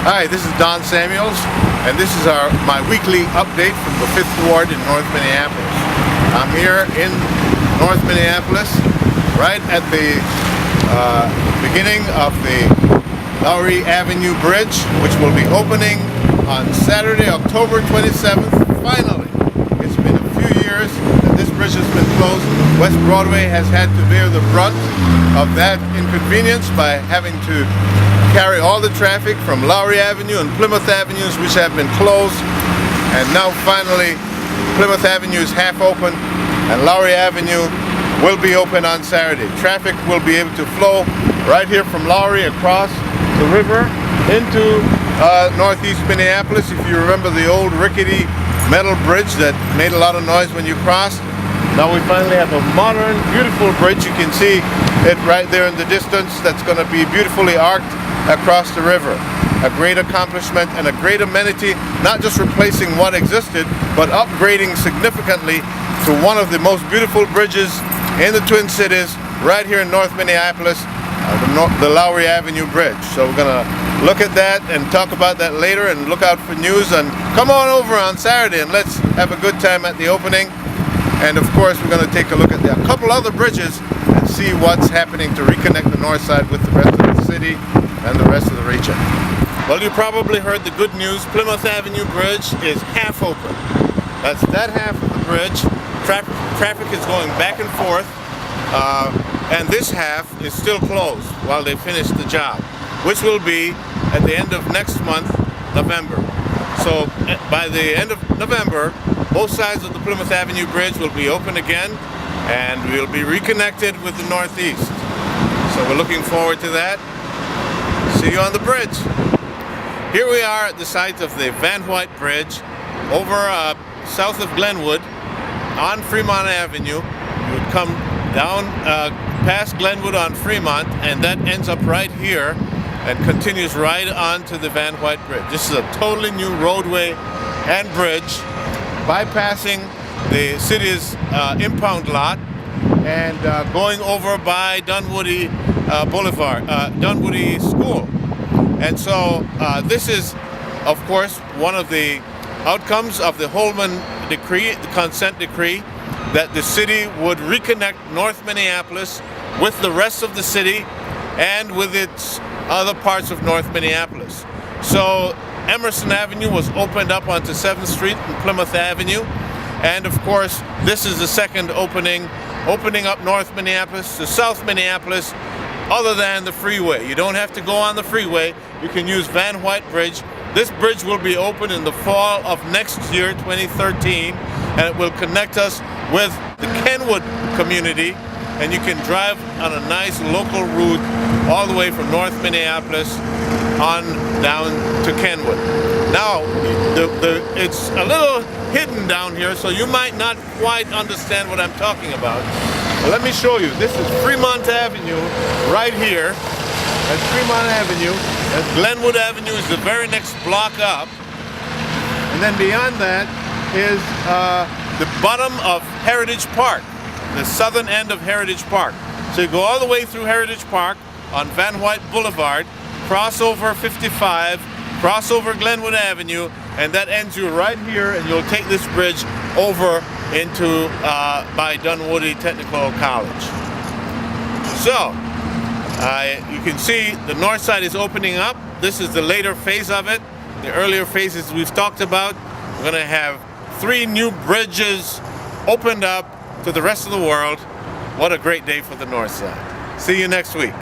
Hi, this is Don Samuels, and this is my weekly update from the 5th Ward in North Minneapolis. I'm here in North Minneapolis, right at the beginning of the Lowry Avenue Bridge, which will be opening on Saturday, October 27th, finally. It's been a few years that this bridge has been closed. West Broadway has had to bear the brunt of that inconvenience by having to carry all the traffic from Lowry Avenue and Plymouth Avenues, which have been closed. And now finally Plymouth Avenue is half open and Lowry Avenue will be open on Saturday. Traffic will be able to flow right here from Lowry across the river into northeast Minneapolis. If you remember the old rickety metal bridge that made a lot of noise when you crossed, now we finally have a modern, beautiful bridge. You can see it right there in the distance. That's going to be beautifully arced across the river. A great accomplishment and a great amenity, not just replacing what existed, but upgrading significantly to one of the most beautiful bridges in the Twin Cities, right here in North Minneapolis, the Lowry Avenue Bridge. So we're gonna look at that and talk about that later, and look out for news, and come on over on Saturday and let's have a good time at the opening. And of course we're gonna take a look at a couple other bridges and see what's happening to reconnect the north side with the rest of the city and the rest of the region. Well, you probably heard the good news. Plymouth Avenue Bridge is half open. That's that half of the bridge. Traffic is going back and forth, and this half is still closed while they finish the job, which will be at the end of next month, November. So by the end of November, both sides of the Plymouth Avenue Bridge will be open again, and we'll be reconnected with the Northeast. So we're looking forward to that. See you on the bridge. Here we are at the site of the Van White Bridge over south of Glenwood on Fremont Avenue. You would come down past Glenwood on Fremont, and that ends up right here and continues right on to the Van White Bridge. This is a totally new roadway and bridge, bypassing the city's impound lot and going over by Dunwoody Boulevard, Dunwoody School. And so this is, of course, one of the outcomes of the Holman decree, the consent decree, that the city would reconnect North Minneapolis with the rest of the city and with its other parts of North Minneapolis. So Emerson Avenue was opened up onto 7th Street and Plymouth Avenue. And of course, this is the second opening up North Minneapolis to South Minneapolis, other than the freeway. You don't have to go on the freeway. You can use Van White Bridge. This bridge will be open in the fall of next year, 2013, and it will connect us with the Kenwood community, and you can drive on a nice local route all the way from North Minneapolis on down to Kenwood. Now, it's a little hidden down here, so you might not quite understand what I'm talking about. Well, let me show you. This is Fremont Avenue right here. That's Fremont Avenue. And Glenwood Avenue is the very next block up. And then beyond that is the bottom of Heritage Park, the southern end of Heritage Park. So you go all the way through Heritage Park on Van White Boulevard, cross over 55, cross over Glenwood Avenue, and that ends you right here, and you'll take this bridge over into by Dunwoody Technical College. So you can see the north side is opening up. This is the later phase of it. The earlier phases we've talked about. We're going to have 3 new bridges opened up to the rest of the world. What a great day for the north side. See you next week.